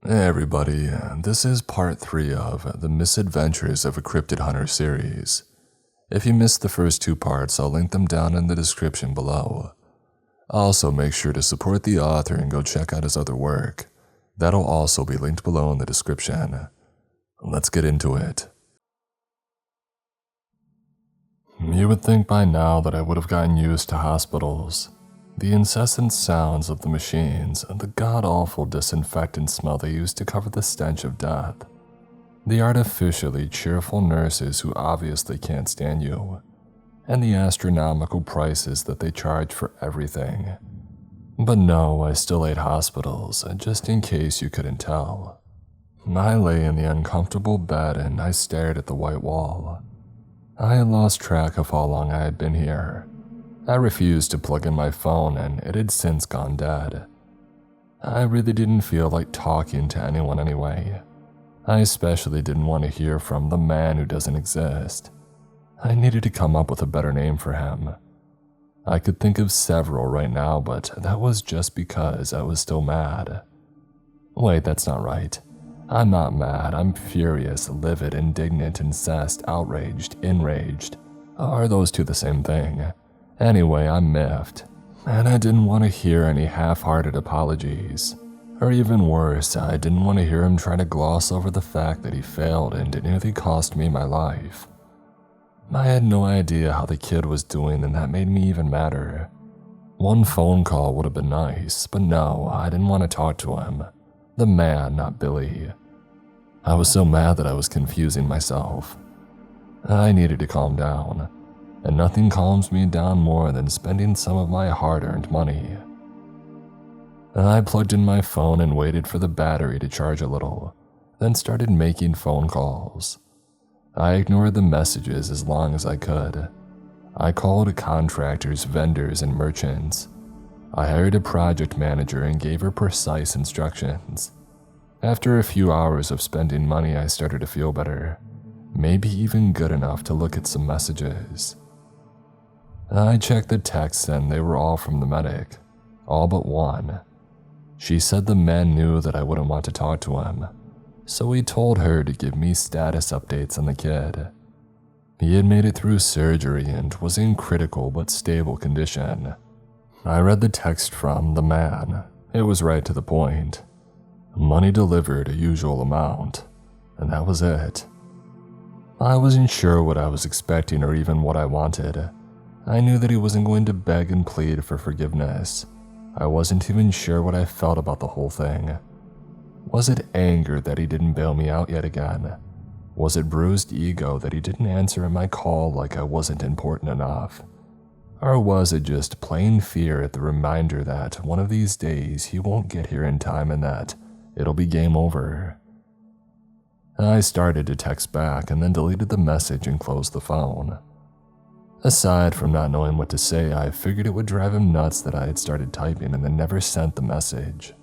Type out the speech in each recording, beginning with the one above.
Hey everybody, this is part 3 of the Misadventures of a Cryptid Hunter series. If you missed the first 2 parts, I'll link them down in the description below. Also, make sure to support the author and go check out his other work. That'll also be linked below in the description. Let's get into it. You would think by now that I would have gotten used to hospitals. The incessant sounds of the machines and the god-awful disinfectant smell they use to cover the stench of death. The artificially cheerful nurses who obviously can't stand you, and the astronomical prices that they charge for everything. But no, I still hate hospitals, just in case you couldn't tell. I lay in the uncomfortable bed and I stared at the white wall. I had lost track of how long I had been here. I refused to plug in my phone and it had since gone dead. I really didn't feel like talking to anyone anyway. I especially didn't want to hear from the man who doesn't exist. I needed to come up with a better name for him. I could think of several right now, but that was just because I was still mad. Wait, that's not right. I'm not mad, I'm furious, livid, indignant, incensed, outraged, enraged. Are those two the same thing? Anyway, I'm miffed, and I didn't want to hear any half-hearted apologies. Or even worse, I didn't want to hear him try to gloss over the fact that he failed and it nearly cost me my life. I had no idea how the kid was doing, and that made me even madder. One phone call would have been nice, but no, I didn't want to talk to him. The man, not Billy. I was so mad that I was confusing myself. I needed to calm down. And nothing calms me down more than spending some of my hard-earned money. I plugged in my phone and waited for the battery to charge a little, then started making phone calls. I ignored the messages as long as I could. I called contractors, vendors, and merchants. I hired a project manager and gave her precise instructions. After a few hours of spending money, I started to feel better, maybe even good enough to look at some messages. I checked the texts and they were all from the medic, all but one. She said the man knew that I wouldn't want to talk to him, so he told her to give me status updates on the kid. He had made it through surgery and was in critical but stable condition. I read the text from the man. It was right to the point. Money delivered a usual amount, and that was it. I wasn't sure what I was expecting or even what I wanted. I knew that he wasn't going to beg and plead for forgiveness. I wasn't even sure what I felt about the whole thing. Was it anger that he didn't bail me out yet again? Was it bruised ego that he didn't answer my call like I wasn't important enough? Or was it just plain fear at the reminder that one of these days he won't get here in time and that it'll be game over? I started to text back and then deleted the message and closed the phone. Aside from not knowing what to say, I figured it would drive him nuts that I had started typing and then never sent the message.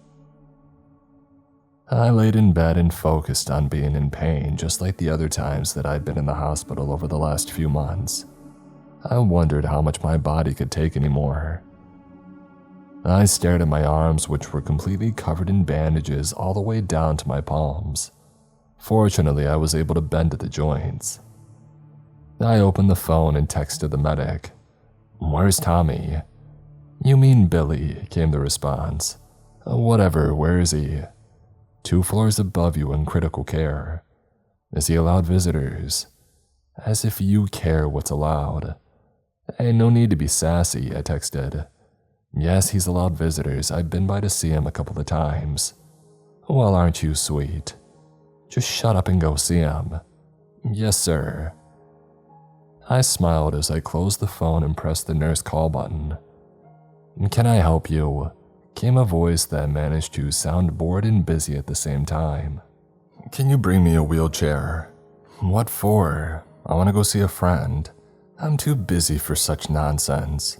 I laid in bed and focused on being in pain, just like the other times that I'd been in the hospital over the last few months. I wondered how much my body could take anymore. I stared at my arms, which were completely covered in bandages all the way down to my palms. Fortunately, I was able to bend at the joints. I opened the phone and texted the medic. "Where's Tommy?" "You mean Billy," came the response. "Whatever, where is he?" "2 floors above you in critical care." "Is he allowed visitors?" "As if you care what's allowed." "Hey, no need to be sassy," I texted. "Yes, he's allowed visitors. I've been by to see him a couple of times." "Well, aren't you sweet?" "Just shut up and go see him." "Yes, sir." I smiled as I closed the phone and pressed the nurse call button. "Can I help you?" came a voice that managed to sound bored and busy at the same time. "Can you bring me a wheelchair?" "What for?" "I want to go see a friend." "I'm too busy for such nonsense."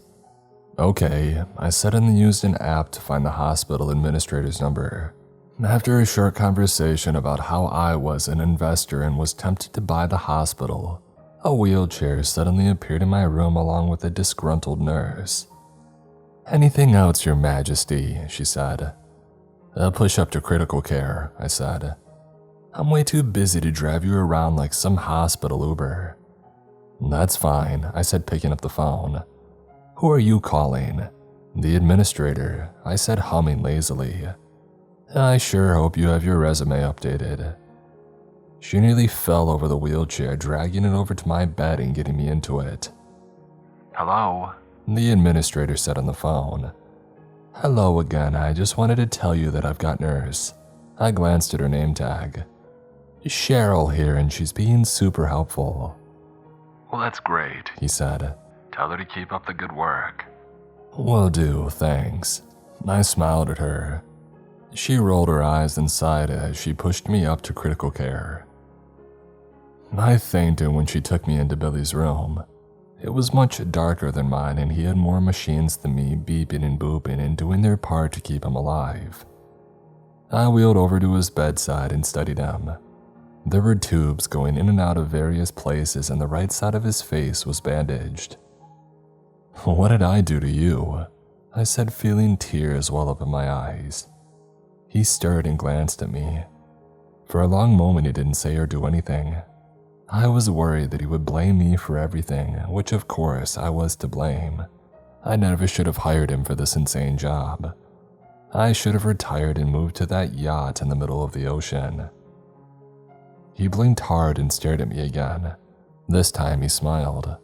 "Okay," I said and then used an app to find the hospital administrator's number. After a short conversation about how I was an investor and was tempted to buy the hospital, a wheelchair suddenly appeared in my room along with a disgruntled nurse. "Anything else, Your Majesty?" she said. "I'll push up to critical care," I said. "I'm way too busy to drive you around like some hospital Uber." "That's fine," I said, picking up the phone. "Who are you calling?" "The administrator," I said, humming lazily. "I sure hope you have your resume updated." She nearly fell over the wheelchair, dragging it over to my bed and getting me into it. "Hello?" the administrator said on the phone. "Hello again. I just wanted to tell you that I've got nurse." I glanced at her name tag. "Cheryl here, and she's being super helpful." "Well, that's great," he said. "Tell her to keep up the good work." "Will do, thanks." I smiled at her. She rolled her eyes and sighed as she pushed me up to critical care. I fainted when she took me into Billy's room. It was much darker than mine, and he had more machines than me beeping and booping and doing their part to keep him alive. I wheeled over to his bedside and studied him. There were tubes going in and out of various places, and the right side of his face was bandaged. "What did I do to you?" I said, feeling tears well up in my eyes. He stirred and glanced at me. For a long moment he didn't say or do anything. I was worried that he would blame me for everything, which of course I was to blame. I never should have hired him for this insane job. I should have retired and moved to that yacht in the middle of the ocean. He blinked hard and stared at me again. This time he smiled.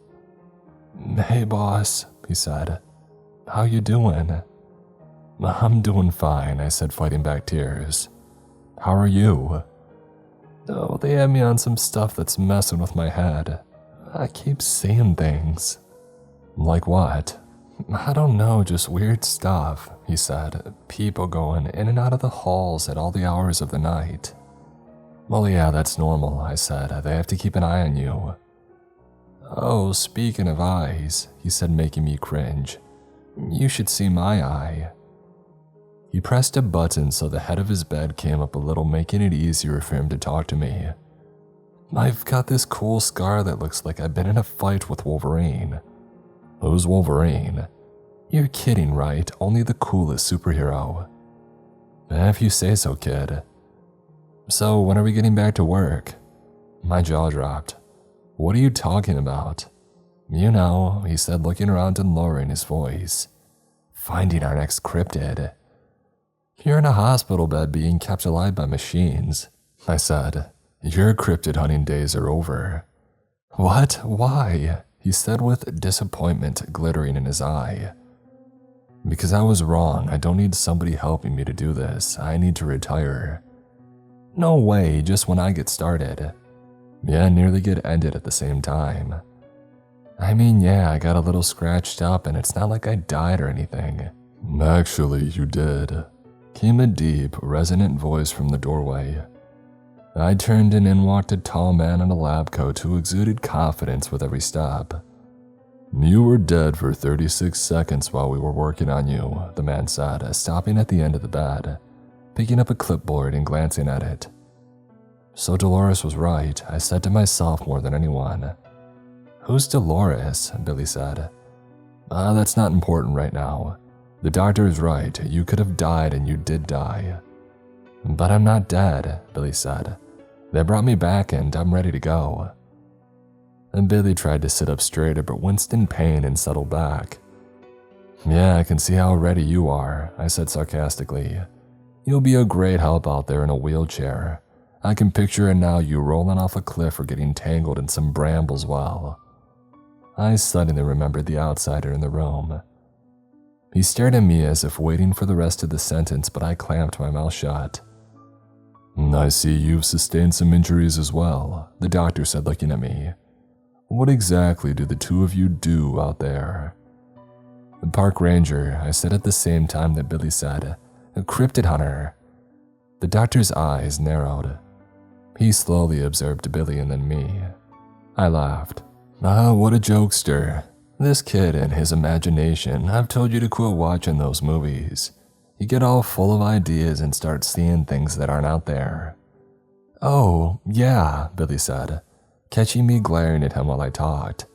"Hey boss," he said. "How you doing?" "I'm doing fine," I said, fighting back tears. "How are you?" "Oh, they had me on some stuff that's messing with my head. I keep seeing things." "Like what?" "I don't know, just weird stuff," he said. "People going in and out of the halls at all the hours of the night." "Well, yeah, that's normal," I said. "They have to keep an eye on you." "Oh, speaking of eyes," he said, making me cringe. "You should see my eye." He pressed a button so the head of his bed came up a little, making it easier for him to talk to me. "I've got this cool scar that looks like I've been in a fight with Wolverine." "Who's Wolverine?" "You're kidding, right? Only the coolest superhero." "If you say so, kid." "So when are we getting back to work?" My jaw dropped. "What are you talking about?" "You know," he said, looking around and lowering his voice. "Finding our next cryptid." "You're in a hospital bed being kept alive by machines," I said. "Your cryptid hunting days are over." "What? Why?" he said with disappointment glittering in his eye. "Because I was wrong. I don't need somebody helping me to do this. I need to retire." "No way, just when I get started." "Yeah, nearly get ended at the same time." "I mean, yeah, I got a little scratched up and it's not like I died or anything." "Actually, you did," came a deep, resonant voice from the doorway. I turned and in walked a tall man in a lab coat who exuded confidence with every step. "You were dead for 36 seconds while we were working on you," the man said, stopping at the end of the bed, picking up a clipboard and glancing at it. So Dolores was right, I said to myself more than anyone. "Who's Dolores?" Billy said. That's not important right now. The doctor is right, you could have died and you did die." "But I'm not dead," Billy said. "They brought me back and I'm ready to go." And Billy tried to sit up straighter but winced in pain and settled back. "Yeah, I can see how ready you are," I said sarcastically. "You'll be a great help out there in a wheelchair. I can picture it now, you rolling off a cliff or getting tangled in some brambles while." I suddenly remembered the outsider in the room. He stared at me as if waiting for the rest of the sentence, but I clamped my mouth shut. "I see you've sustained some injuries as well," the doctor said, looking at me. "What exactly do the two of you do out there?" "The park ranger," I said at the same time that Billy said. "A cryptid hunter." The doctor's eyes narrowed. He slowly observed Billy and then me. I laughed. What a jokester. This kid and his imagination. I've told you to quit watching those movies. You get all full of ideas and start seeing things that aren't out there." "Oh, yeah," Billy said, catching me glaring at him while I talked.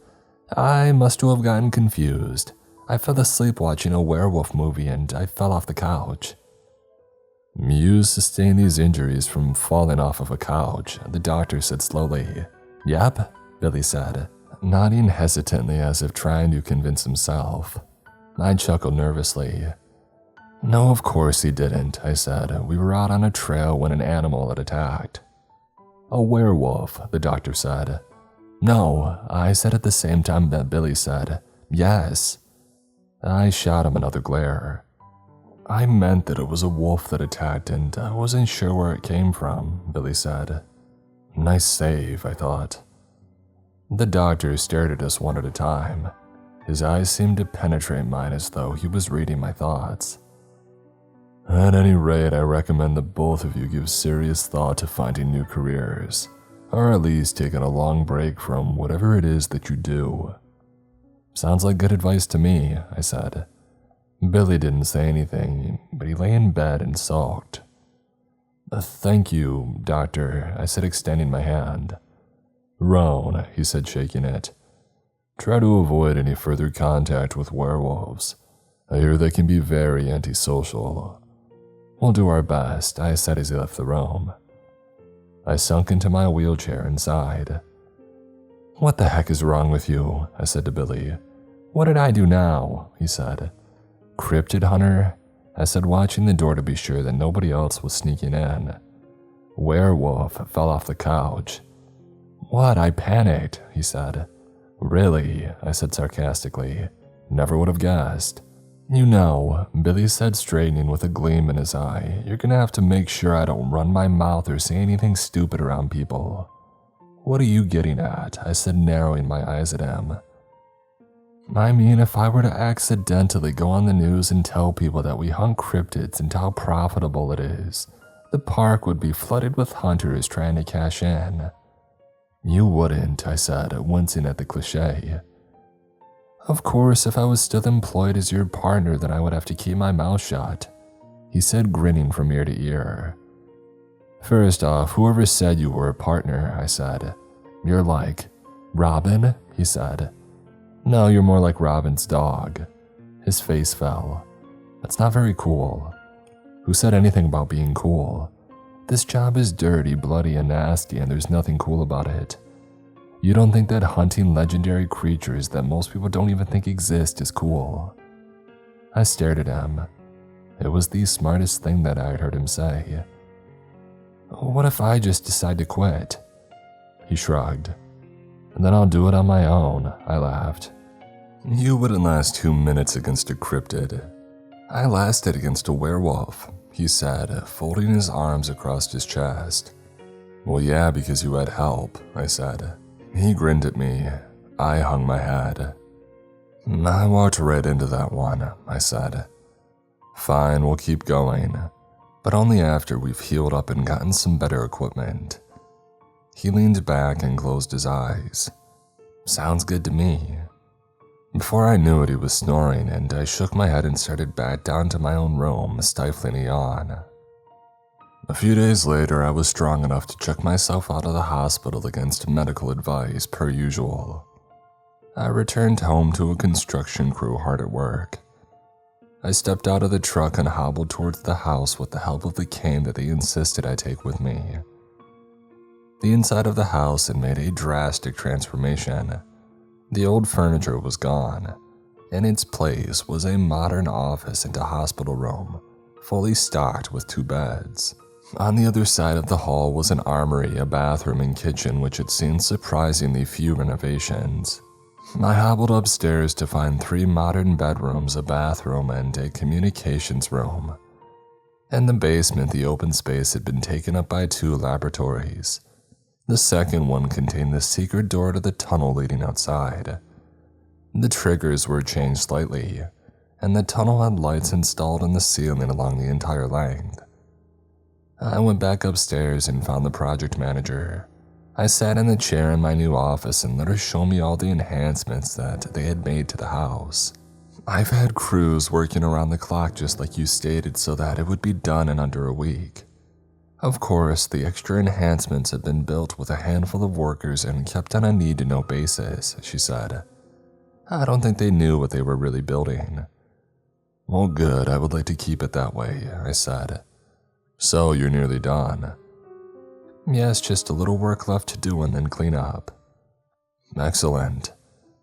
"I must have gotten confused. I fell asleep watching a werewolf movie and I fell off the couch." Myuuji sustained these injuries from falling off of a couch, the doctor said slowly. Yep, Billy said, nodding hesitantly as if trying to convince himself. I chuckled nervously. No, of course he didn't, I said. We were out on a trail when an animal had attacked. A werewolf, the doctor said. No, I said at the same time that Billy said, yes. I shot him another glare. I meant that it was a wolf that attacked and I wasn't sure where it came from, Billy said. Nice save, I thought. The doctor stared at us one at a time. His eyes seemed to penetrate mine as though he was reading my thoughts. At any rate, I recommend that both of you give serious thought to finding new careers, or at least taking a long break from whatever it is that you do. Sounds like good advice to me, I said. Billy didn't say anything, but he lay in bed and sulked. Thank you, doctor, I said, extending my hand. Roan, he said, shaking it. Try to avoid any further contact with werewolves. I hear they can be very antisocial. We'll do our best, I said as he left the room. I sunk into my wheelchair and sighed. What the heck is wrong with you? I said to Billy. What did I do now? He said. Cryptid hunter? I said, watching the door to be sure that nobody else was sneaking in. Werewolf fell off the couch. What? I panicked, he said. Really? I said sarcastically. Never would have guessed. You know, Billy said, straightening with a gleam in his eye, you're gonna have to make sure I don't run my mouth or say anything stupid around people. What are you getting at? I said, narrowing my eyes at him. I mean, if I were to accidentally go on the news and tell people that we hunt cryptids and how profitable it is, the park would be flooded with hunters trying to cash in. You wouldn't, I said, wincing at the cliché. Of course, if I was still employed as your partner, then I would have to keep my mouth shut, he said, grinning from ear to ear. First off, whoever said you were a partner, I said. You're like, Robin, he said. No, you're more like Robin's dog. His face fell. That's not very cool. Who said anything about being cool? This job is dirty, bloody, and nasty, and there's nothing cool about it. You don't think that hunting legendary creatures that most people don't even think exist is cool? I stared at him. It was the smartest thing that I had heard him say. What if I just decide to quit? He shrugged. Then I'll do it on my own, I laughed. You wouldn't last 2 minutes against a cryptid. I lasted against a werewolf, he said, folding his arms across his chest. Well, yeah, because you had help, I said. He grinned at me. I hung my head. I walked right into that one, I said. Fine, we'll keep going, but only after we've healed up and gotten some better equipment. He leaned back and closed his eyes. Sounds good to me. Before I knew it, he was snoring, and I shook my head and started back down to my own room, stifling a yawn. A few days later, I was strong enough to check myself out of the hospital against medical advice per usual. I returned home to a construction crew hard at work. I stepped out of the truck and hobbled towards the house with the help of the cane that they insisted I take with me. The inside of the house had made a drastic transformation. The old furniture was gone. In its place was a modern office and a hospital room, fully stocked with 2 beds. On the other side of the hall was an armory, a bathroom, and kitchen which had seen surprisingly few renovations. I hobbled upstairs to find 3 modern bedrooms, a bathroom, and a communications room. In the basement, the open space had been taken up by 2 laboratories. The second one contained the secret door to the tunnel leading outside. The triggers were changed slightly, and the tunnel had lights installed in the ceiling along the entire length. I went back upstairs and found the project manager. I sat in the chair in my new office and let her show me all the enhancements that they had made to the house. I've had crews working around the clock just like you stated so that it would be done in under a week. Of course, the extra enhancements had been built with a handful of workers and kept on a need-to-know basis, she said. I don't think they knew what they were really building. Well, good, I would like to keep it that way, I said. So you're nearly done? Yes, just a little work left to do and then clean up. Excellent,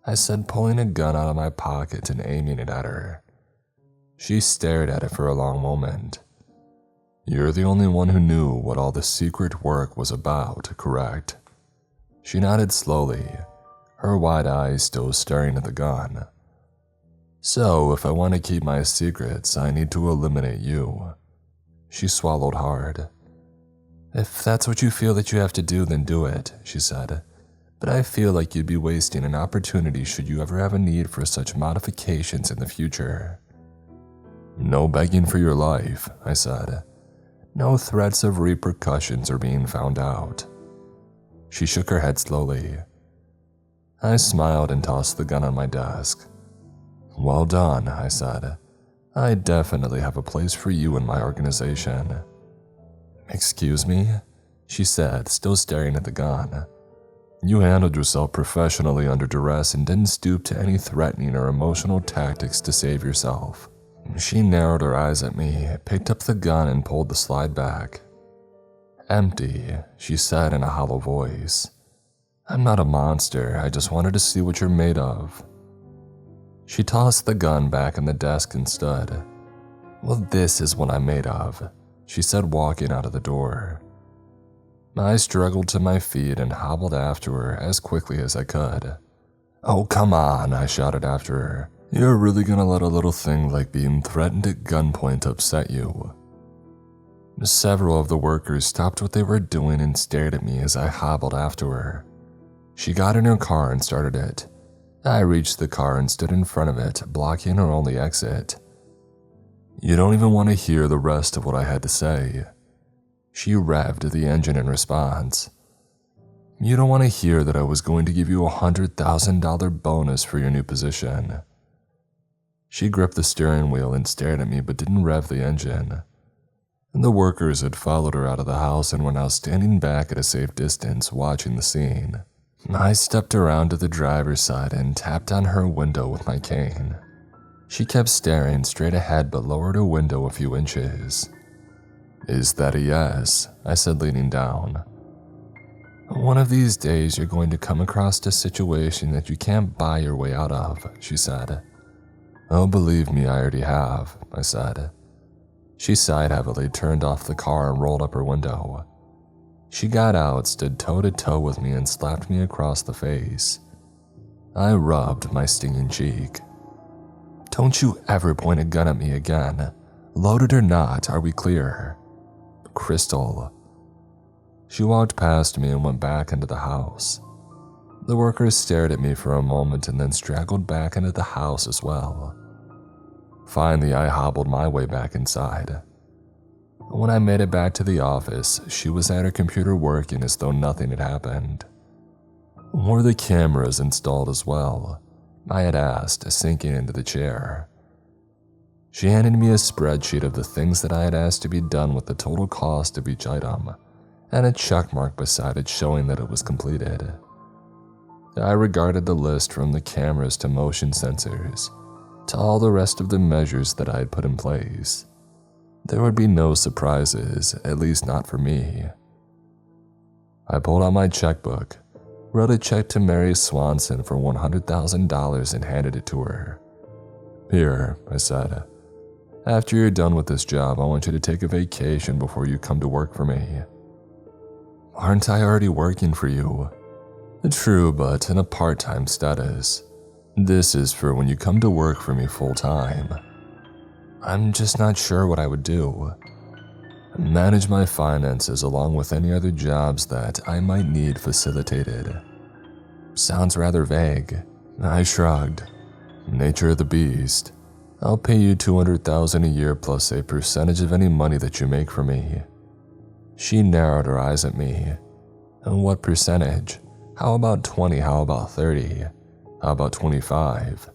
I said, pulling a gun out of my pocket and aiming it at her. She stared at it for a long moment. You're the only one who knew what all the secret work was about, correct? She nodded slowly, her wide eyes still staring at the gun. So, if I want to keep my secrets, I need to eliminate you. She swallowed hard. If that's what you feel that you have to do, then do it, she said. But I feel like you'd be wasting an opportunity should you ever have a need for such modifications in the future. No begging for your life, I said. No threats of repercussions are being found out. She shook her head slowly. I smiled and tossed the gun on my desk. Well done, I said. I definitely have a place for you in my organization. Excuse me? She said, still staring at the gun. You handled yourself professionally under duress and didn't stoop to any threatening or emotional tactics to save yourself. She narrowed her eyes at me, picked up the gun and pulled the slide back. Empty, she said in a hollow voice. I'm not a monster, I just wanted to see what you're made of. She tossed the gun back on the desk and stood. Well, this is what I'm made of, she said, walking out of the door. I struggled to my feet and hobbled after her as quickly as I could. Oh, come on, I shouted after her. You're really gonna let a little thing like being threatened at gunpoint upset you? Several of the workers stopped what they were doing and stared at me as I hobbled after her. She got in her car and started it. I reached the car and stood in front of it, blocking her only exit. You don't even want to hear the rest of what I had to say. She revved the engine in response. You don't want to hear that I was going to give you a $100,000 bonus for your new position. She gripped the steering wheel and stared at me but didn't rev the engine. The workers had followed her out of the house and were now standing back at a safe distance watching the scene. I stepped around to the driver's side and tapped on her window with my cane. She kept staring straight ahead but lowered her window a few inches. Is that a yes? I said, leaning down. One of these days you're going to come across a situation that you can't buy your way out of, she said. Oh, believe me, I already have, I said. She sighed heavily, turned off the car and rolled up her window. She got out, stood toe-to-toe with me and slapped me across the face. I rubbed my stinging cheek. Don't you ever point a gun at me again. Loaded or not, are we clear? Crystal. She walked past me and went back into the house. The workers stared at me for a moment and then straggled back into the house as well. Finally, I hobbled my way back inside. When I made it back to the office, she was at her computer working as though nothing had happened. Were the cameras installed as well? I had asked, sinking into the chair. She handed me a spreadsheet of the things that I had asked to be done with the total cost of each item, and a check mark beside it showing that it was completed. I regarded the list from the cameras to motion sensors, to all the rest of the measures that I had put in place. There would be no surprises, at least not for me. I pulled out my checkbook, wrote a check to Mary Swanson for $100,000 and handed it to her. Here, I said. After you're done with this job, I want you to take a vacation before you come to work for me. Aren't I already working for you? True, but in a part-time status. This is for when you come to work for me full-time. I'm just not sure what I would do. Manage my finances along with any other jobs that I might need facilitated. Sounds rather vague. I shrugged. Nature of the beast. I'll pay you $200,000 a year plus a percentage of any money that you make for me. She narrowed her eyes at me. And what percentage? How about 20? How about 30? How about 25?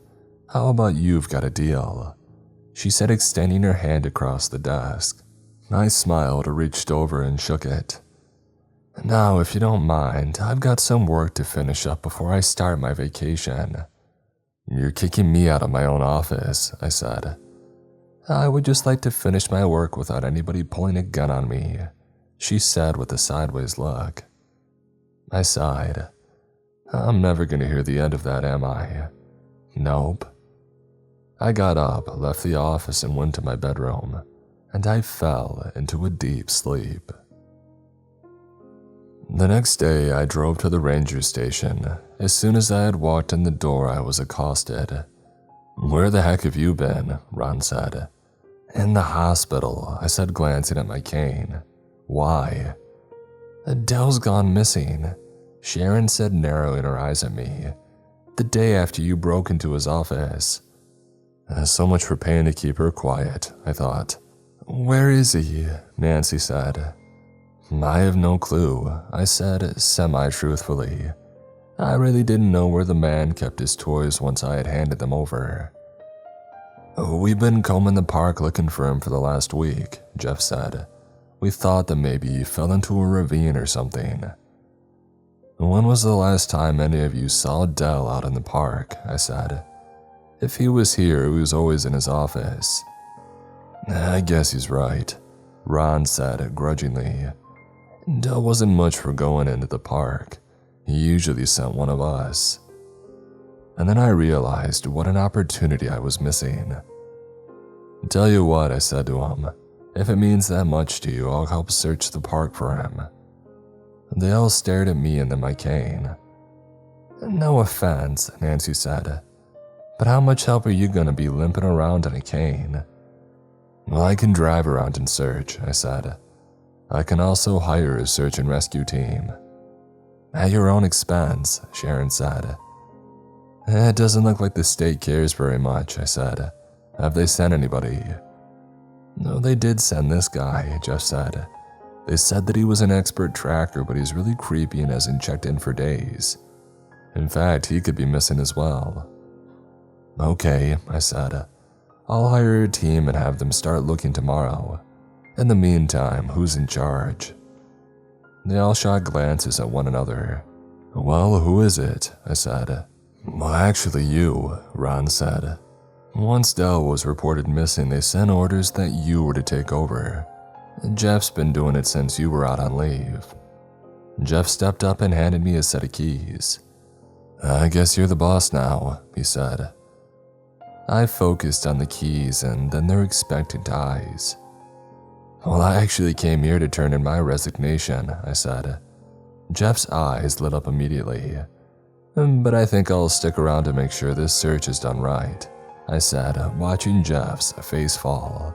How about you've got a deal? She said, extending her hand across the desk. I smiled, reached over and shook it. Now, if you don't mind, I've got some work to finish up before I start my vacation. You're kicking me out of my own office, I said. I would just like to finish my work without anybody pulling a gun on me, she said with a sideways look. I sighed. I'm never going to hear the end of that, am I? Nope. I got up, left the office, and went to my bedroom, and I fell into a deep sleep. The next day, I drove to the ranger station. As soon as I had walked in the door, I was accosted. "Where the heck have you been?" Ron said. "In the hospital," I said, glancing at my cane. "Why?" "Dell's gone missing," Sharon said, narrowing her eyes at me. "The day after you broke into his office." So much for paying to keep her quiet, I thought. "Where is he?" Nancy said. "I have no clue," I said, semi-truthfully. I really didn't know where the man kept his toys once I had handed them over. "We've been combing the park looking for him for the last week," Jeff said. "We thought that maybe he fell into a ravine or something." "When was the last time any of you saw Dell out in the park?" I said. "If he was here, he was always in his office." "I guess he's right," Ron said grudgingly. "Dell wasn't much for going into the park. He usually sent one of us." And then I realized what an opportunity I was missing. "Tell you what," I said to him. "If it means that much to you, I'll help search the park for him." They all stared at me and then my cane. "No offense," Nancy said, "but how much help are you going to be limping around in a cane?" "Well, I can drive around and search," I said. "I can also hire a search and rescue team." "At your own expense," Sharon said. "It doesn't look like the state cares very much," I said. "Have they sent anybody?" "No, they did send this guy," Jeff said. "They said that he was an expert tracker, but he's really creepy and hasn't checked in for days. In fact, he could be missing as well." "Okay," I said. "I'll hire a team and have them start looking tomorrow. In the meantime, who's in charge?" They all shot glances at one another. "Well, who is it?" I said. "Well, actually you," Ron said. "Once Dell was reported missing, they sent orders that you were to take over. Jeff's been doing it since you were out on leave." Jeff stepped up and handed me a set of keys. "I guess you're the boss now," he said. I focused on the keys and then their expectant eyes. "Well, I actually came here to turn in my resignation," I said. Jeff's eyes lit up immediately. "But I think I'll stick around to make sure this search is done right," I said, watching Jeff's face fall.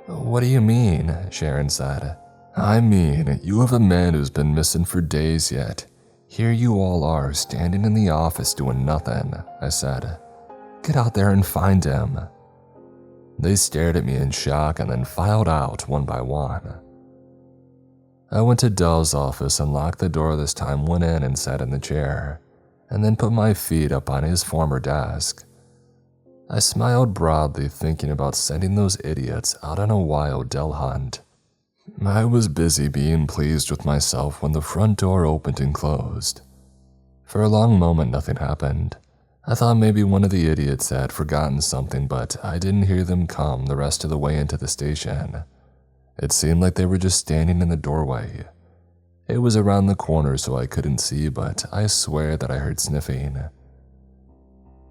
"What do you mean?" Sharon said. "I mean, you have a man who's been missing for days yet. Here you all are, standing in the office doing nothing," I said. "Get out there and find him." They stared at me in shock and then filed out one by one. I went to Dell's office and locked the door this time, went in and sat in the chair, and then put my feet up on his former desk. I smiled broadly, thinking about sending those idiots out on a wild Dell hunt. I was busy being pleased with myself when the front door opened and closed. For a long moment, nothing happened. I thought maybe one of the idiots had forgotten something, but I didn't hear them come the rest of the way into the station. It seemed like they were just standing in the doorway. It was around the corner so I couldn't see, but I swear that I heard sniffing.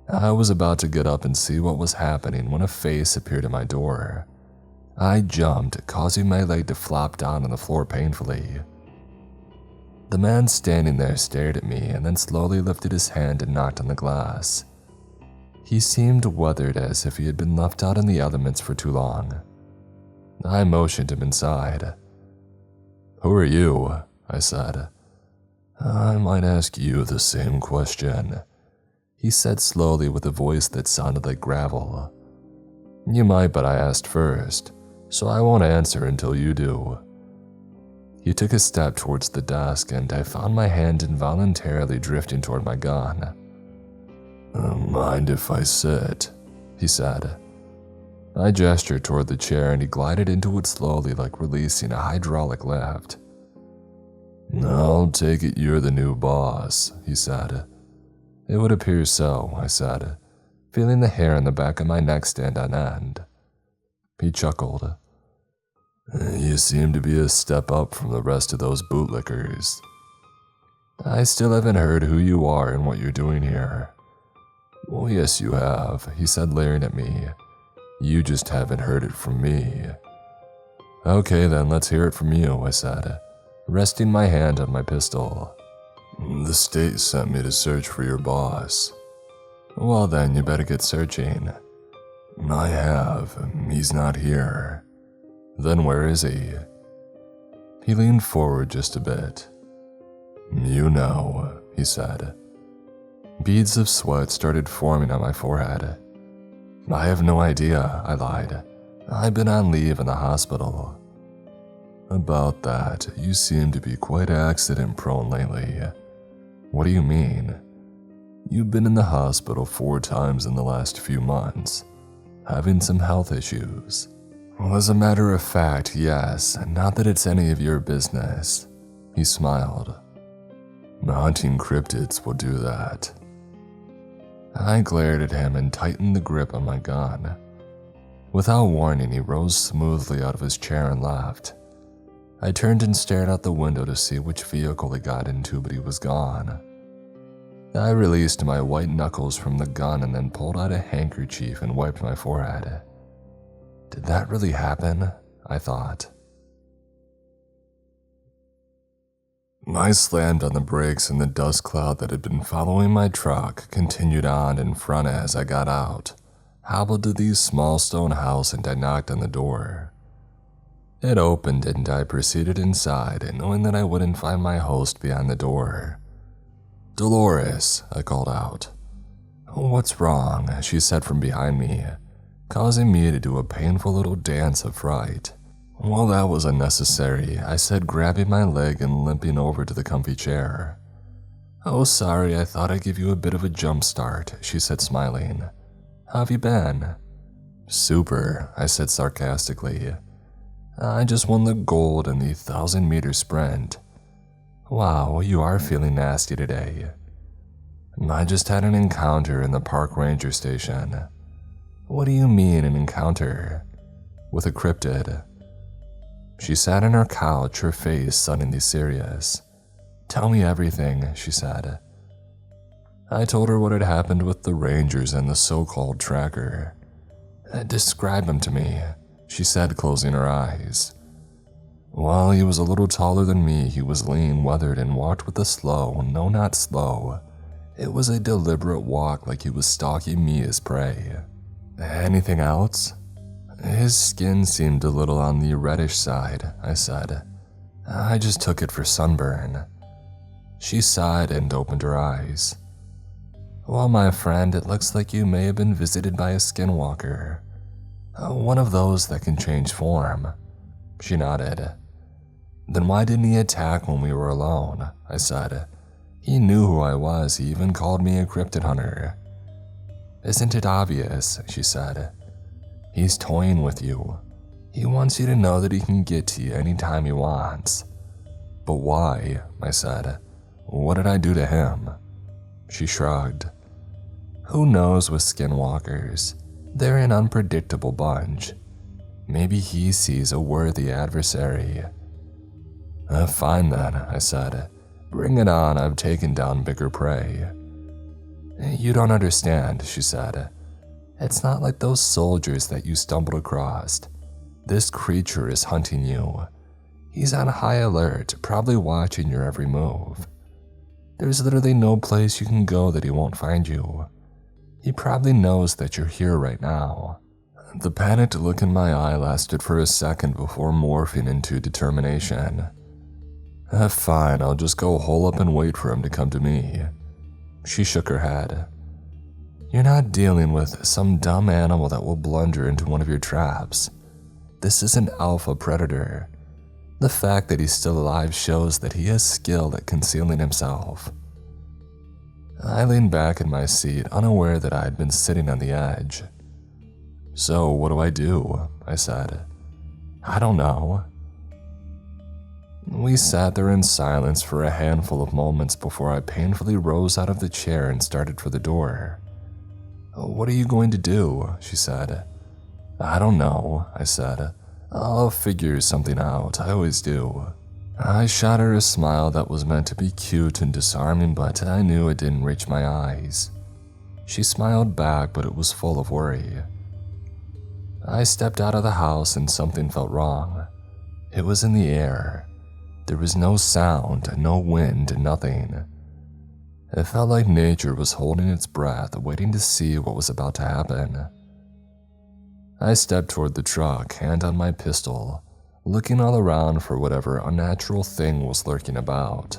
I was about to get up and see what was happening when a face appeared at my door. I jumped, causing my leg to flop down on the floor painfully. The man standing there stared at me and then slowly lifted his hand and knocked on the glass. He seemed weathered, as if he had been left out in the elements for too long. I motioned him inside. "Who are you?" I said. "I might ask you the same question," he said slowly with a voice that sounded like gravel. "You might, but I asked first, so I won't answer until you do." He took a step towards the desk, and I found my hand involuntarily drifting toward my gun. "Mind if I sit?" he said. I gestured toward the chair, and he glided into it slowly, like releasing a hydraulic lift. "I'll take it you're the new boss," he said. "It would appear so," I said, feeling the hair on the back of my neck stand on end. He chuckled. You seem to be a step up from the rest of those bootlickers. I still haven't heard who you are and what you're doing here. Well, yes, you have, he said, leering at me. You just haven't heard it from me. Okay, then let's hear it from you, I said, resting my hand on my pistol. The state sent me to search for your boss. Well then, you better get searching. I have. He's not here. Then where is he? He leaned forward just a bit. You know, he said. Beads of sweat started forming on my forehead. I have no idea, I lied. I've been on leave in the hospital. About that, you seem to be quite accident-prone lately. What do you mean? You've been in the hospital 4 times in the last few months, having some health issues. Well, as a matter of fact, yes, not that it's any of your business. He smiled. Hunting cryptids will do that. I glared at him and tightened the grip on my gun. Without warning, he rose smoothly out of his chair and left. I turned and stared out the window to see which vehicle he got into, but he was gone. I released my white knuckles from the gun and then pulled out a handkerchief and wiped my forehead. Did that really happen? I thought. I slammed on the brakes and the dust cloud that had been following my truck continued on in front as I got out, hobbled to the small stone house, and I knocked on the door. It opened and I proceeded inside, knowing that I wouldn't find my host behind the door. Dolores, I called out. What's wrong? She said from behind me, causing me to do a painful little dance of fright. Well, that was unnecessary, I said, grabbing my leg and limping over to the comfy chair. Oh, sorry, I thought I'd give you a bit of a jump start, she said, smiling. How have you been? Super, I said sarcastically. I just won the gold in the 1,000-meter sprint. Wow, you are feeling nasty today. I just had an encounter in the park ranger station. What do you mean, an encounter? With a cryptid. She sat on her couch, her face suddenly serious. Tell me everything, she said. I told her what had happened with the rangers and the so-called tracker. Describe him to me, she said, closing her eyes. Well, he was a little taller than me, he was lean, weathered, and walked with a slow, no, not slow. It was a deliberate walk, like he was stalking me as prey. Anything else? His skin seemed a little on the reddish side, I said. I just took it for sunburn. She sighed and opened her eyes. Well, my friend, it looks like you may have been visited by a Skinwalker. One of those that can change form. She nodded. Then why didn't he attack when we were alone? I said. He knew who I was, he even called me a cryptid hunter. Isn't it obvious? She said. He's toying with you. He wants you to know that he can get to you anytime he wants. But why? I said. What did I do to him? She shrugged. Who knows with Skinwalkers? They're an unpredictable bunch. Maybe he sees a worthy adversary. Fine then, I said. Bring it on, I've taken down bigger prey. You don't understand, she said. It's not like those soldiers that you stumbled across. This creature is hunting you. He's on high alert, probably watching your every move. There's literally no place you can go that he won't find you. He probably knows that you're here right now. The panicked look in my eye lasted for a second before morphing into determination. Fine, I'll just go hole up and wait for him to come to me. She shook her head. You're not dealing with some dumb animal that will blunder into one of your traps. This is an alpha predator. The fact that he's still alive shows that he has skill at concealing himself. I leaned back in my seat, unaware that I had been sitting on the edge. So, what do? I said. I don't know. We sat there in silence for a handful of moments before I painfully rose out of the chair and started for the door. What are you going to do? She said. I don't know, I said. I'll figure something out, I always do. I shot her a smile that was meant to be cute and disarming, but I knew it didn't reach my eyes. She smiled back, but it was full of worry. I stepped out of the house and something felt wrong. It was in the air. There was no sound, no wind, nothing. It felt like nature was holding its breath, waiting to see what was about to happen. I stepped toward the truck, hand on my pistol, looking all around for whatever unnatural thing was lurking about.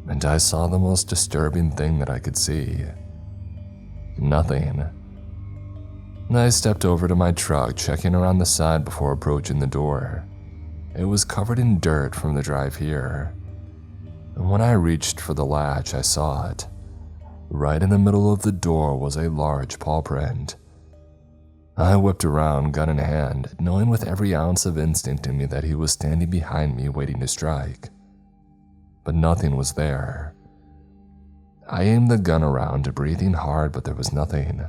And I saw the most disturbing thing that I could see. Nothing. I stepped over to my truck, checking around the side before approaching the door. It was covered in dirt from the drive here. And when I reached for the latch, I saw it. Right in the middle of the door was a large paw print. I whipped around, gun in hand, knowing with every ounce of instinct in me that he was standing behind me waiting to strike. But nothing was there. I aimed the gun around, breathing hard, but there was nothing.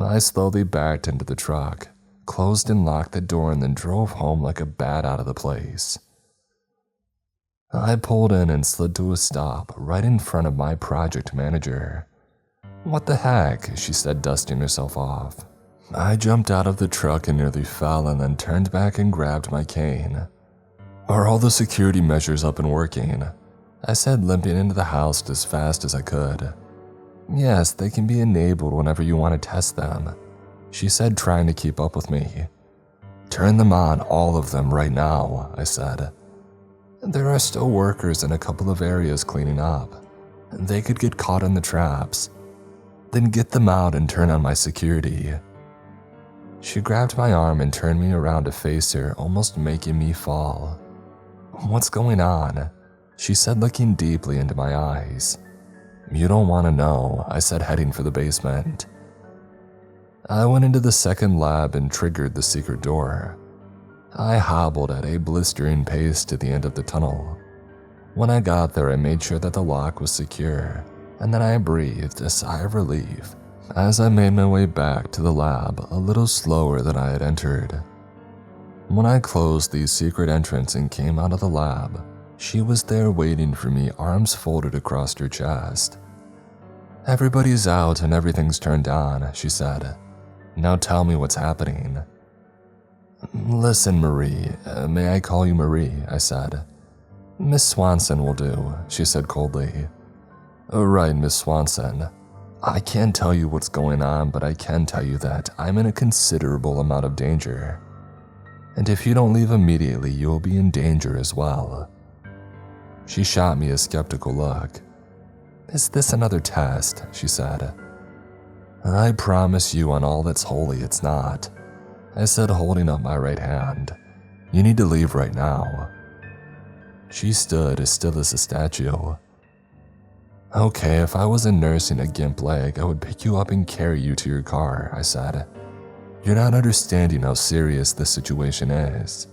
I slowly backed into the truck, closed and locked the door, and then drove home like a bat out of the place. I pulled in and slid to a stop right in front of my project manager. "What the heck?" she said, dusting herself off. I jumped out of the truck and nearly fell, and then turned back and grabbed my cane. "Are all the security measures up and working?" I said, limping into the house as fast as I could. "Yes, they can be enabled whenever you want to test them," she said, trying to keep up with me. "Turn them on, all of them, right now," I said. "There are still workers in a couple of areas cleaning up. They could get caught in the traps. Then get them out and turn on my security." She grabbed my arm and turned me around to face her, almost making me fall. "What's going on?" she said, looking deeply into my eyes. "You don't want to know," I said, heading for the basement. I went into the second lab and triggered the secret door. I hobbled at a blistering pace to the end of the tunnel. When I got there, I made sure that the lock was secure, and then I breathed a sigh of relief as I made my way back to the lab a little slower than I had entered. When I closed the secret entrance and came out of the lab, she was there waiting for me, arms folded across her chest. "Everybody's out and everything's turned on," she said. "Now tell me what's happening." "Listen, Marie, may I call you Marie?" I said. "Miss Swanson will do," she said coldly. "Right, Miss Swanson. I can't tell you what's going on, but I can tell you that I'm in a considerable amount of danger. And if you don't leave immediately, you will be in danger as well." She shot me a skeptical look. "Is this another test?" she said. "I promise you on all that's holy it's not," I said, holding up my right hand. "You need to leave right now." She stood as still as a statue. "Okay, if I wasn't nursing a gimp leg, I would pick you up and carry you to your car," I said. "You're not understanding how serious this situation is."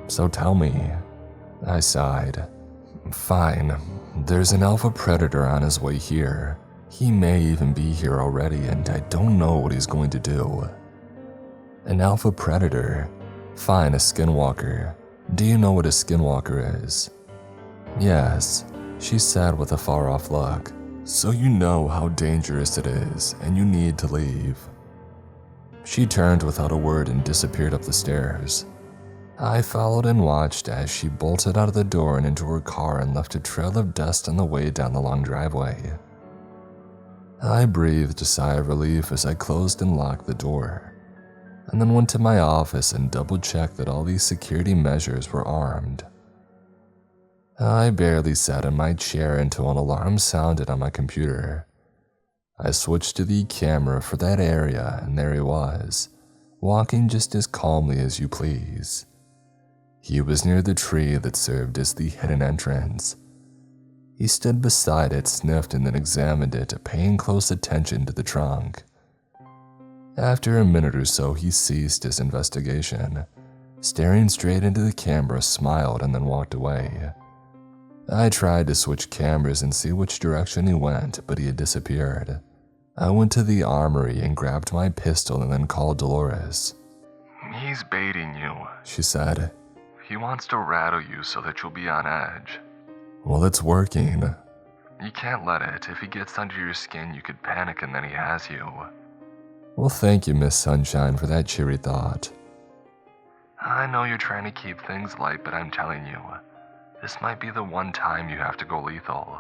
"So tell me," I sighed. "Fine. There's an alpha predator on his way here. He may even be here already, and I don't know what he's going to do." "An alpha predator? Fine, a skinwalker. Do you know what a skinwalker is?" "Yes," she said with a far-off look. "So you know how dangerous it is, and you need to leave." She turned without a word and disappeared up the stairs. I followed and watched as she bolted out of the door and into her car and left a trail of dust on the way down the long driveway. I breathed a sigh of relief as I closed and locked the door, and then went to my office and double-checked that all these security measures were armed. I barely sat in my chair until an alarm sounded on my computer. I switched to the camera for that area, and there he was, walking just as calmly as you please. He was near the tree that served as the hidden entrance. He stood beside it, sniffed, and then examined it, paying close attention to the trunk. After a minute or so, he ceased his investigation, staring straight into the camera, smiled, and then walked away. I tried to switch cameras and see which direction he went, but he had disappeared. I went to the armory and grabbed my pistol and then called Dolores. "He's baiting you," she said. "He wants to rattle you so that you'll be on edge." Well, it's working. "You can't let it. If he gets under your skin, you could panic and then he has you." Well, thank you, Miss Sunshine, for that cheery thought. "I know you're trying to keep things light, but I'm telling you, this might be the one time you have to go lethal.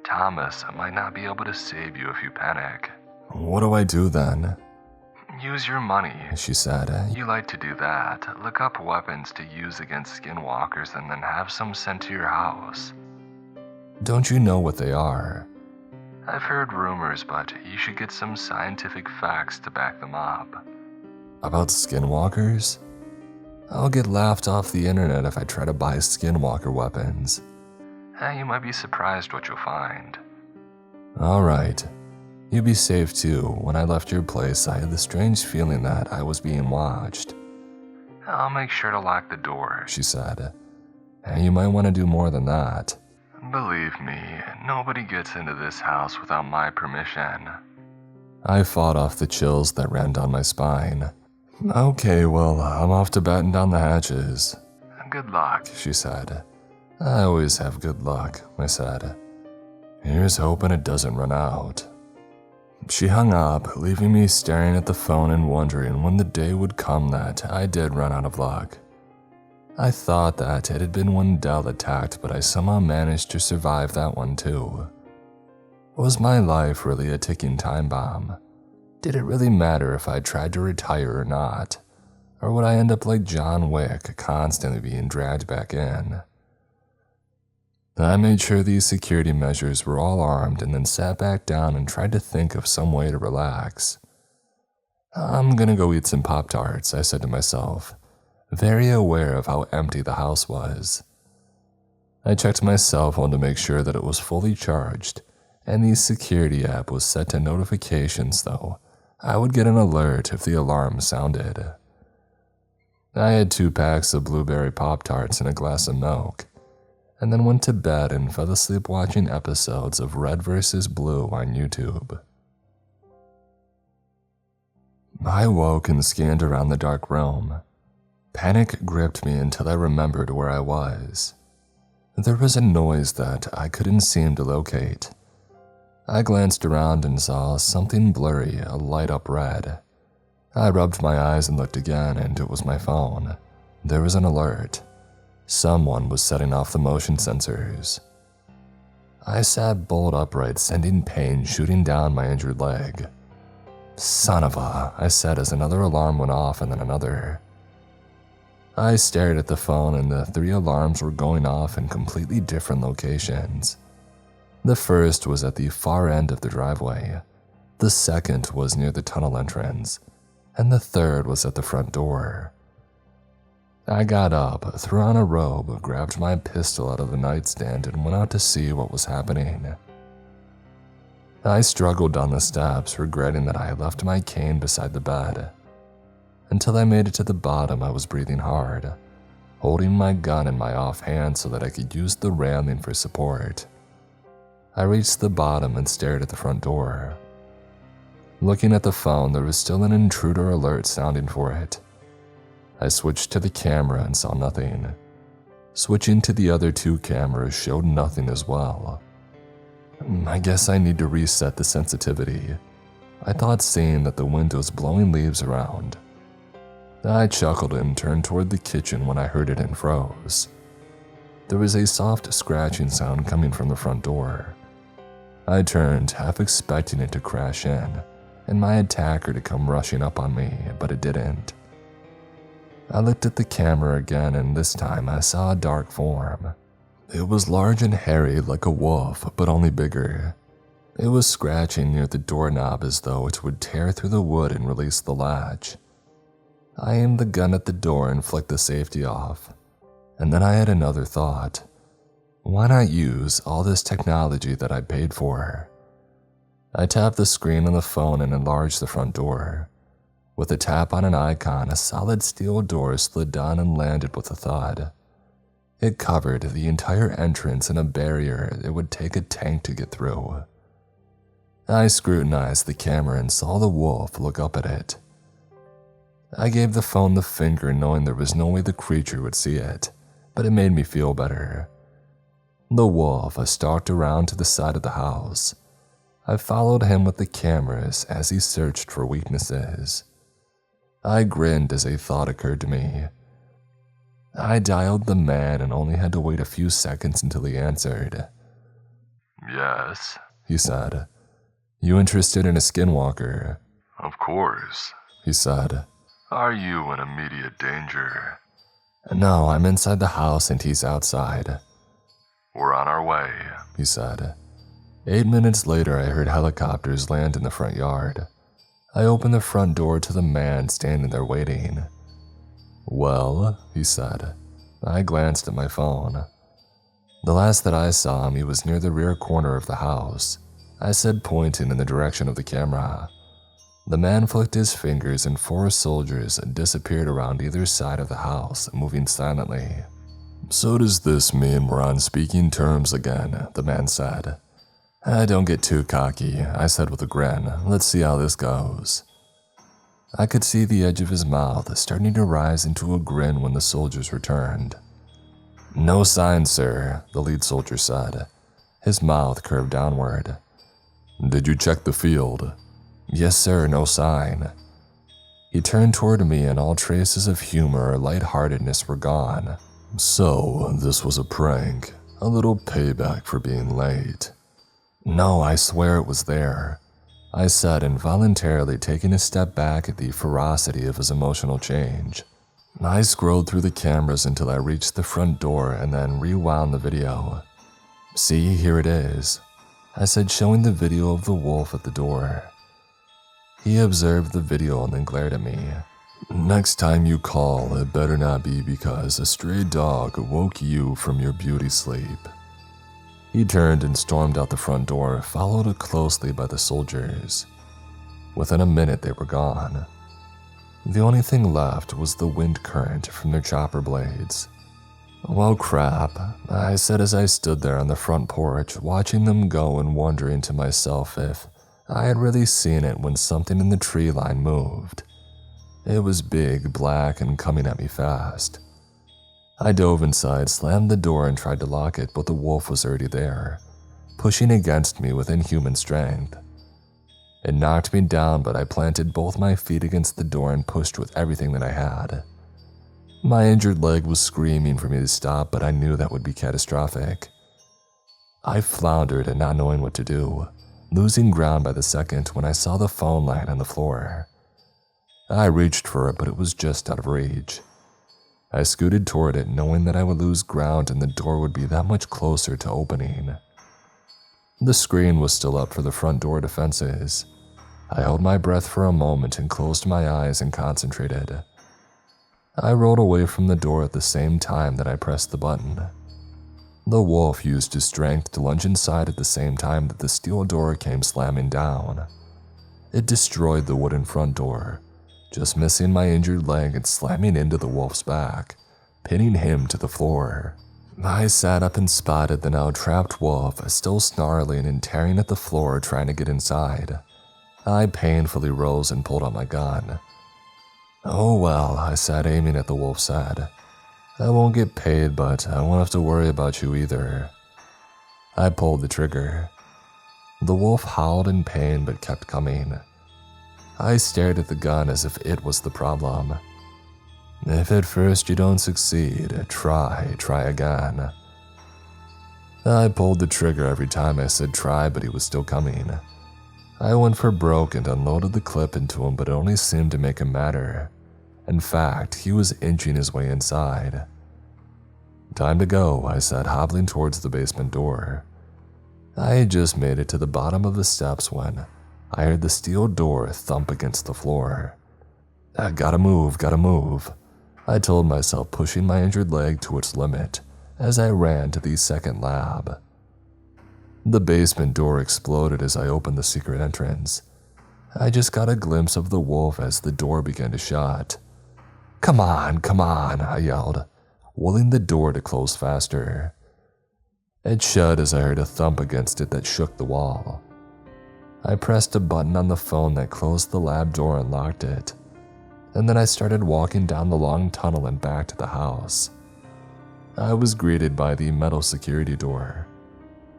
Thomas might not be able to save you if you panic." What do I do then? "Use your money," she said. "You like to do that. Look up weapons to use against skinwalkers and then have some sent to your house." Don't you know what they are? "I've heard rumors, but you should get some scientific facts to back them up." About skinwalkers? I'll get laughed off the internet if I try to buy skinwalker weapons. You might be surprised what you'll find. Alright. You be safe too. When I left your place, I had the strange feeling that I was being watched. "I'll make sure to lock the door," she said. And you might want to do more than that. "Believe me, nobody gets into this house without my permission." I fought off the chills that ran down my spine. Okay, well, I'm off to batten down the hatches. "Good luck," she said. I always have good luck, I said. Here's hoping it doesn't run out. She hung up, leaving me staring at the phone and wondering when the day would come that I did run out of luck. I thought that it had been when Dell attacked, but I somehow managed to survive that one too. Was my life really a ticking time bomb? Did it really matter if I tried to retire or not? Or would I end up like John Wick, constantly being dragged back in? I made sure these security measures were all armed and then sat back down and tried to think of some way to relax. I'm gonna go eat some Pop-Tarts, I said to myself, very aware of how empty the house was. I checked my cell phone to make sure that it was fully charged, and the security app was set to notifications though. I would get an alert if the alarm sounded. I had 2 packs of blueberry Pop-Tarts and a glass of milk, and then went to bed and fell asleep watching episodes of Red vs. Blue on YouTube. I woke and scanned around the dark room. Panic gripped me until I remembered where I was. There was a noise that I couldn't seem to locate. I glanced around and saw something blurry, light up red. I rubbed my eyes and looked again, and it was my phone. There was an alert. Someone was setting off the motion sensors. I sat bolt upright, sending pain shooting down my injured leg. Son of a, I said as another alarm went off and then another. I stared at the phone and the 3 alarms were going off in completely different locations. The first was at the far end of the driveway. The second was near the tunnel entrance, and the third was at the front door. I got up, threw on a robe, grabbed my pistol out of the nightstand, and went out to see what was happening. I struggled down the steps, regretting that I had left my cane beside the bed. Until I made it to the bottom, I was breathing hard, holding my gun in my offhand so that I could use the railing for support. I reached the bottom and stared at the front door. Looking at the phone, there was still an intruder alert sounding for it. I switched to the camera and saw nothing. Switching to the other 2 cameras showed nothing as well. I guess I need to reset the sensitivity, I thought, seeing that the wind was blowing leaves around. I chuckled and turned toward the kitchen when I heard it and froze. There was a soft scratching sound coming from the front door. I turned, half expecting it to crash in, and my attacker to come rushing up on me, but it didn't. I looked at the camera again, and this time I saw a dark form. It was large and hairy like a wolf, but only bigger. It was scratching near the doorknob as though it would tear through the wood and release the latch. I aimed the gun at the door and flicked the safety off. And then I had another thought. Why not use all this technology that I paid for? I tapped the screen on the phone and enlarged the front door. With a tap on an icon, a solid steel door slid down and landed with a thud. It covered the entire entrance in a barrier it would take a tank to get through. I scrutinized the camera and saw the wolf look up at it. I gave the phone the finger knowing there was no way the creature would see it, but it made me feel better. The wolf stalked around to the side of the house. I followed him with the cameras as he searched for weaknesses. I grinned as a thought occurred to me. I dialed the man and only had to wait a few seconds until he answered. Yes, He said. You interested in a skinwalker? of course. He said. Are you in immediate danger? No, I'm inside the house and he's outside. We're on our way. He said. 8 minutes later, I heard helicopters land in the front yard. I opened the front door to the man standing there waiting. Well, he said. I glanced at my phone. The last that I saw him, he was near the rear corner of the house. I said, pointing in the direction of the camera. The man flicked his fingers and 4 soldiers disappeared around either side of the house, moving silently. So does this mean we're on speaking terms again, the man said. Don't get too cocky, I said with a grin. Let's see how this goes. I could see the edge of his mouth starting to rise into a grin when the soldiers returned. No sign, sir, the lead soldier said. His mouth curved downward. Did you check the field? Yes, sir, no sign. He turned toward me and all traces of humor or lightheartedness were gone. So, this was a prank, a little payback for being late. No, I swear it was there, I said, involuntarily taking a step back at the ferocity of his emotional change. I scrolled through the cameras until I reached the front door and then rewound the video. See, here it is, I said, showing the video of the wolf at the door. He observed the video and then glared at me. Next time you call, it better not be because a stray dog woke you from your beauty sleep. He turned and stormed out the front door, followed closely by the soldiers. Within a minute, they were gone. The only thing left was the wind current from their chopper blades. Well, crap, I said as I stood there on the front porch, watching them go and wondering to myself if I had really seen it when something in the tree line moved. It was big, black, and coming at me fast. I dove inside, slammed the door, and tried to lock it, but the wolf was already there, pushing against me with inhuman strength. It knocked me down, but I planted both my feet against the door and pushed with everything that I had. My injured leg was screaming for me to stop, but I knew that would be catastrophic. I floundered, not knowing what to do, losing ground by the second when I saw the phone line on the floor. I reached for it, but it was just out of reach. I scooted toward it, knowing that I would lose ground and the door would be that much closer to opening. The screen was still up for the front door defenses. I held my breath for a moment and closed my eyes and concentrated. I rolled away from the door at the same time that I pressed the button. The wolf used his strength to lunge inside at the same time that the steel door came slamming down. It destroyed the wooden front door, just missing my injured leg and slamming into the wolf's back, pinning him to the floor. I sat up and spotted the now trapped wolf, still snarling and tearing at the floor trying to get inside. I painfully rose and pulled out my gun. Oh well, I said, aiming at the wolf's head. I won't get paid, but I won't have to worry about you either. I pulled the trigger. The wolf howled in pain but kept coming. I stared at the gun as if it was the problem. If at first you don't succeed, try again. I pulled the trigger every time I said try, but he was still coming. I went for broke and unloaded the clip into him, but it only seemed to make him madder. In fact, he was inching his way inside. Time to go, I said, hobbling towards the basement door. I had just made it to the bottom of the steps when I heard the steel door thump against the floor. Gotta move, I told myself, pushing my injured leg to its limit as I ran to the second lab. The basement door exploded as I opened the secret entrance. I just got a glimpse of the wolf as the door began to shut. Come on, I yelled, willing the door to close faster. It shut as I heard a thump against it that shook the wall. I pressed a button on the phone that closed the lab door and locked it, and then I started walking down the long tunnel and back to the house. I was greeted by the metal security door.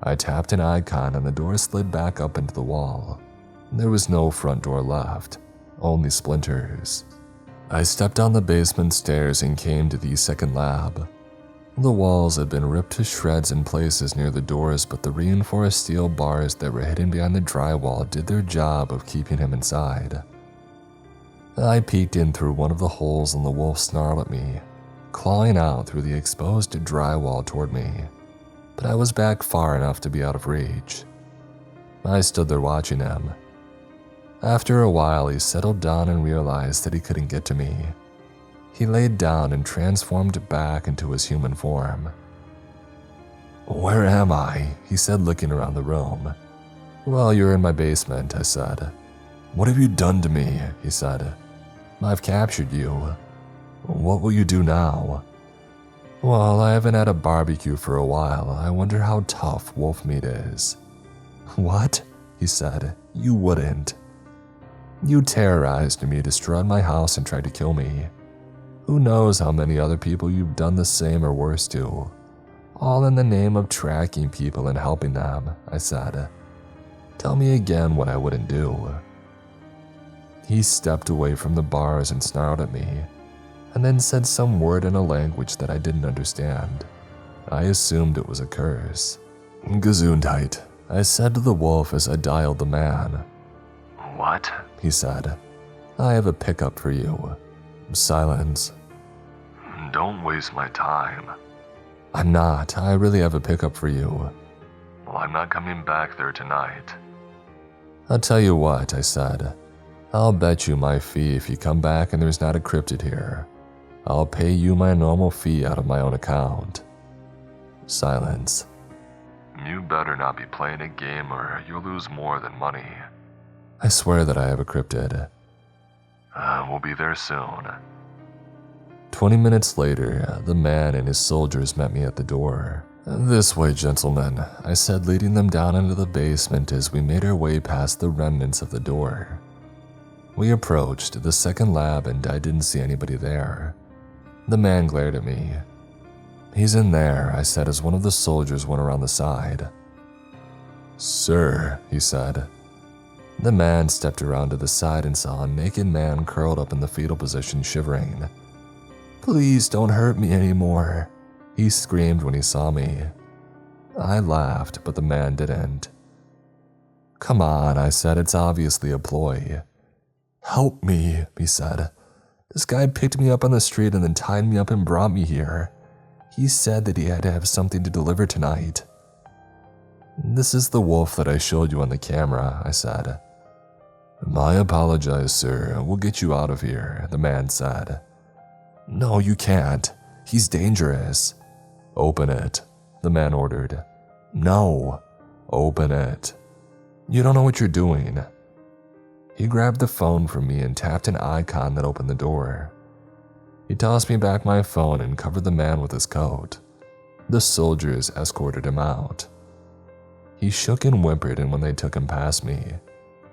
I tapped an icon and the door slid back up into the wall. There was no front door left, only splinters. I stepped down the basement stairs and came to the second lab. The walls had been ripped to shreds in places near the doors, but the reinforced steel bars that were hidden behind the drywall did their job of keeping him inside. I peeked in through one of the holes and the wolf snarled at me, clawing out through the exposed drywall toward me, but I was back far enough to be out of reach. I stood there watching him. After a while, he settled down and realized that he couldn't get to me. He laid down and transformed back into his human form. "Where am I?" he said, looking around the room. "Well, you're in my basement," I said. "What have you done to me?" he said. "I've captured you." "What will you do now?" "Well, I haven't had a barbecue for a while. I wonder how tough wolf meat is." "What?" he said. "You wouldn't." "You terrorized me, destroyed my house, and tried to kill me. Who knows how many other people you've done the same or worse to. All in the name of tracking people and helping them," I said. "Tell me again what I wouldn't do." He stepped away from the bars and snarled at me, and then said some word in a language that I didn't understand. I assumed it was a curse. "Gesundheit," I said to the wolf as I dialed the man. What? He said. "I have a pickup for you." Silence. Don't waste my time. "I'm not. I really have a pickup for you." Well, I'm not coming back there tonight. "I'll tell you what," I said. "I'll bet you my fee if you come back and there's not a cryptid here. I'll pay you my normal fee out of my own account." Silence. You better not be playing a game or you'll lose more than money. "I swear that I have a cryptid." We'll be there soon. 20 minutes later, the man and his soldiers met me at the door. "This way, gentlemen," I said, leading them down into the basement as we made our way past the remnants of the door. We approached the second lab and I didn't see anybody there. The man glared at me. "He's in there," I said as one of the soldiers went around the side. "Sir," he said. The man stepped around to the side and saw a naked man curled up in the fetal position, shivering. "Please don't hurt me anymore," he screamed when he saw me. I laughed, but the man didn't. "Come on," I said, "it's obviously a ploy." "Help me," he said. "This guy picked me up on the street and then tied me up and brought me here. He said that he had to have something to deliver tonight." "This is the wolf that I showed you on the camera," I said. "I apologize, sir. We'll get you out of here," the man said. "No, you can't. He's dangerous." "Open it," the man ordered. "No." "Open it." "You don't know what you're doing." He grabbed the phone from me and tapped an icon that opened the door. He tossed me back my phone and covered the man with his coat. The soldiers escorted him out. He shook and whimpered and when they took him past me,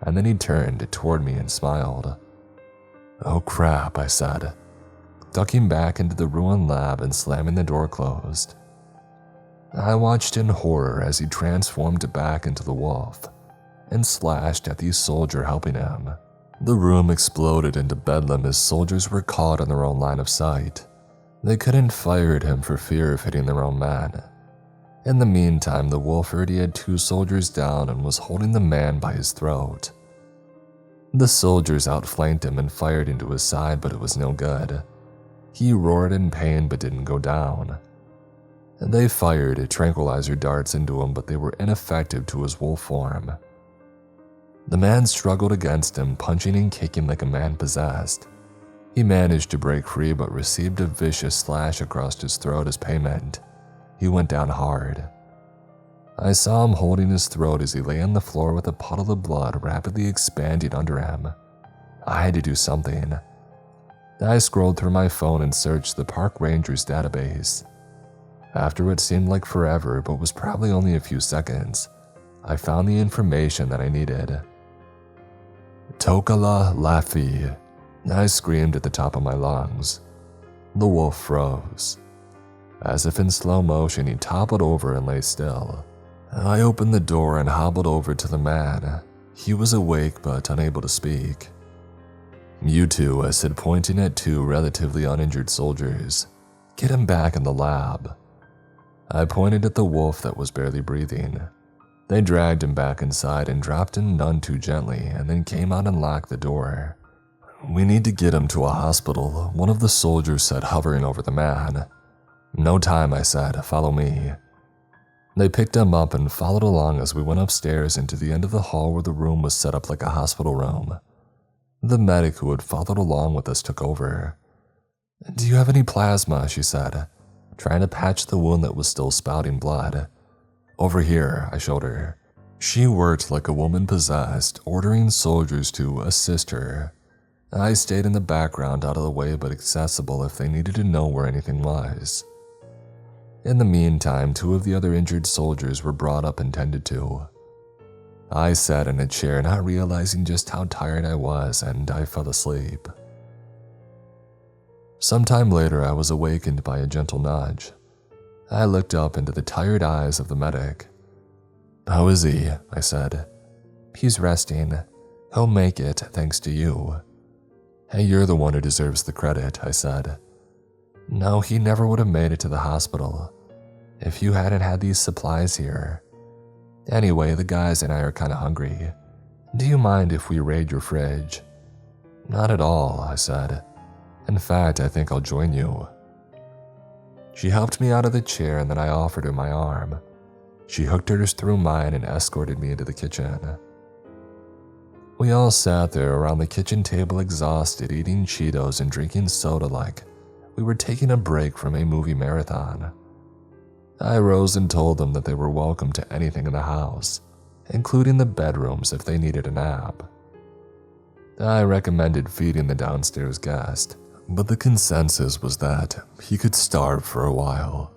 and then he turned toward me and smiled. "Oh crap," I said, ducking back into the ruined lab and slamming the door closed. I watched in horror as he transformed back into the wolf and slashed at the soldier helping him. The room exploded into bedlam as soldiers were caught in their own line of sight. They couldn't fire at him for fear of hitting their own man. In the meantime, the wolf already had 2 soldiers down and was holding the man by his throat. The soldiers outflanked him and fired into his side, but it was no good. He roared in pain but didn't go down. They fired tranquilizer darts into him, but they were ineffective to his wolf form. The man struggled against him, punching and kicking like a man possessed. He managed to break free but received a vicious slash across his throat as payment. He went down hard. I saw him holding his throat as he lay on the floor with a puddle of blood rapidly expanding under him. I had to do something. I scrolled through my phone and searched the park ranger's database. After what seemed like forever but was probably only a few seconds, I found the information that I needed. Tokala Laffy, I screamed at the top of my lungs. The wolf froze. As if in slow motion, he toppled over and lay still. I opened the door and hobbled over to the man. He was awake but unable to speak. "You two," I said, pointing at two relatively uninjured soldiers. "Get him back in the lab." I pointed at the wolf that was barely breathing. They dragged him back inside and dropped him none too gently, and then came out and locked the door. "We need to get him to a hospital," one of the soldiers said, hovering over the man. "No time," I said. "Follow me." They picked him up and followed along as we went upstairs into the end of the hall where the room was set up like a hospital room. The medic who had followed along with us took over. "Do you have any plasma?" she said, trying to patch the wound that was still spouting blood. "Over here," I showed her. She worked like a woman possessed, ordering soldiers to assist her. I stayed in the background, out of the way but accessible if they needed to know where anything was. In the meantime, two of the other injured soldiers were brought up and tended to. I sat in a chair, not realizing just how tired I was, and I fell asleep. Sometime later, I was awakened by a gentle nudge. I looked up into the tired eyes of the medic. "How is he?" I said. "He's resting. He'll make it, thanks to you." "Hey, you're the one who deserves the credit," I said. "No, he never would have made it to the hospital if you hadn't had these supplies here. Anyway, the guys and I are kind of hungry. Do you mind if we raid your fridge?" "Not at all," I said. "In fact, I think I'll join you." She helped me out of the chair and then I offered her my arm. She hooked hers through mine and escorted me into the kitchen. We all sat there around the kitchen table exhausted, eating Cheetos and drinking soda like we were taking a break from a movie marathon. I rose and told them that they were welcome to anything in the house, including the bedrooms if they needed a nap. I recommended feeding the downstairs guest, but the consensus was that he could starve for a while.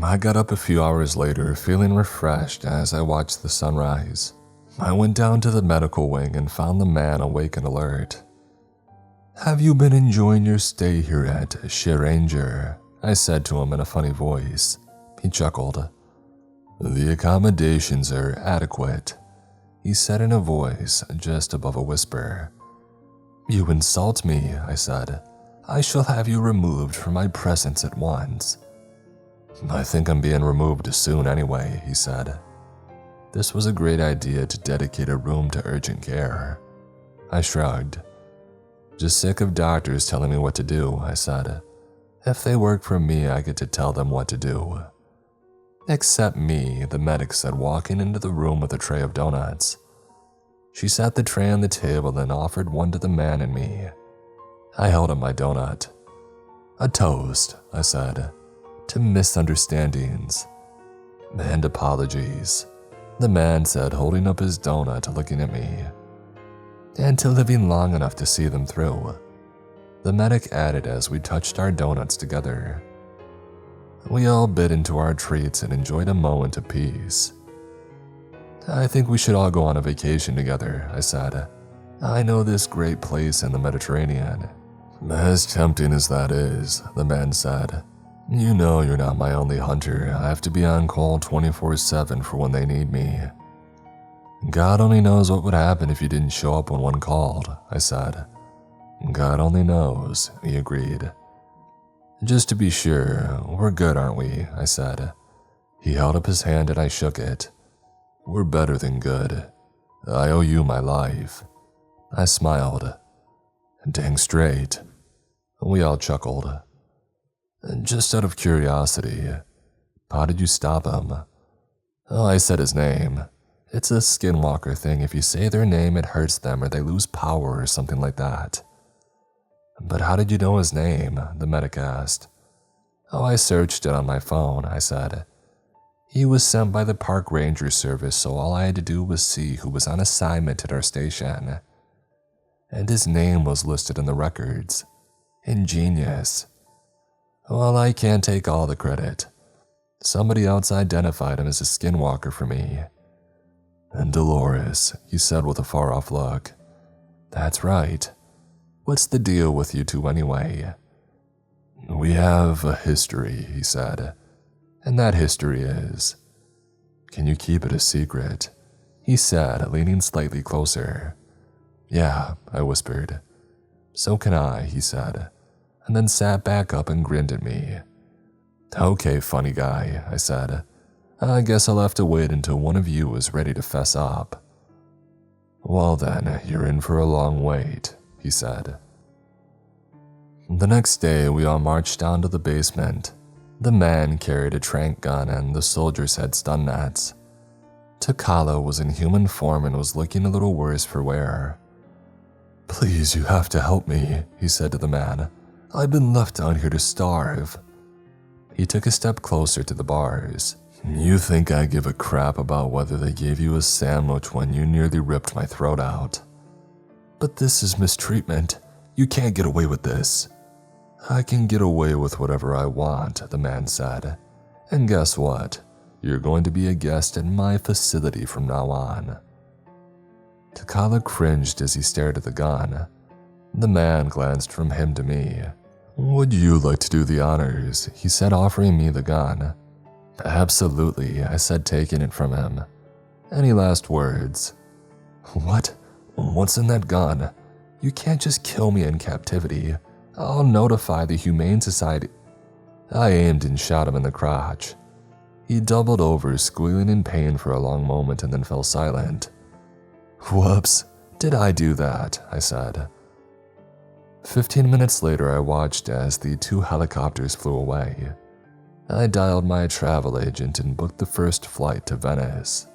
I got up a few hours later feeling refreshed as I watched the sunrise. I went down to the medical wing and found the man awake and alert. "Have you been enjoying your stay here at Sheranger?" I said to him in a funny voice. He chuckled. "The accommodations are adequate," he said in a voice just above a whisper. "You insult me," I said. "I shall have you removed from my presence at once." "I think I'm being removed soon anyway," he said. This was a great idea to dedicate a room to urgent care. I shrugged. "Just sick of doctors telling me what to do," I said. "If they work for me, I get to tell them what to do." "Except me," the medic said, walking into the room with a tray of donuts. She set the tray on the table and offered one to the man and me. I held up my donut. "A toast," I said, "to misunderstandings." "And apologies," the man said, holding up his donut, looking at me. "And to living long enough to see them through," the medic added as we touched our donuts together. We all bit into our treats and enjoyed a moment of peace. "I think we should all go on a vacation together," I said. "I know this great place in the Mediterranean." "As tempting as that is," the man said, "you know you're not my only hunter. I have to be on call 24/7 for when they need me." "God only knows what would happen if you didn't show up when one called," I said. "God only knows," he agreed. "Just to be sure, we're good, aren't we?" I said. He held up his hand and I shook it. "We're better than good. I owe you my life." I smiled. "Dang straight." We all chuckled. "Just out of curiosity, how did you stop him?" "Oh, I said his name. It's a Skinwalker thing. If you say their name, it hurts them or they lose power or something like that." "But how did you know his name?" the medic asked. "Oh, I searched it on my phone," I said. "He was sent by the park ranger service, so all I had to do was see who was on assignment at our station. And his name was listed in the records. Ingenious. Well, I can't take all the credit. Somebody else identified him as a Skinwalker for me. And Dolores, he said with a far-off look. That's right. What's the deal with you two anyway? We have a history, he said. And that history is... Can you keep it a secret? He said, leaning slightly closer. Yeah, I whispered. So can I, he said, and then sat back up and grinned at me. Okay, funny guy, I said. I guess I'll have to wait until one of you is ready to fess up. Well then, you're in for a long wait, he said. The next day, we all marched down to the basement. The man carried a tranq gun and the soldiers had stun nets. Takala was in human form and was looking a little worse for wear. Please, you have to help me, he said to the man. I've been left down here to starve. He took a step closer to the bars. You think I give a crap about whether they gave you a sandwich when you nearly ripped my throat out? But this is mistreatment. You can't get away with this. I can get away with whatever I want, the man said. And guess what? You're going to be a guest at my facility from now on. Takala cringed as he stared at the gun. The man glanced from him to me. Would you like to do the honors? He said, offering me the gun. Absolutely, I said, taking it from him. Any last words? What? What's in that gun? You can't just kill me in captivity. I'll notify the Humane Society. I aimed and shot him in the crotch. He doubled over, squealing in pain for a long moment and then fell silent. Whoops, did I do that? I said. 15 minutes later, I watched as the 2 helicopters flew away. I dialed my travel agent and booked the first flight to Venice.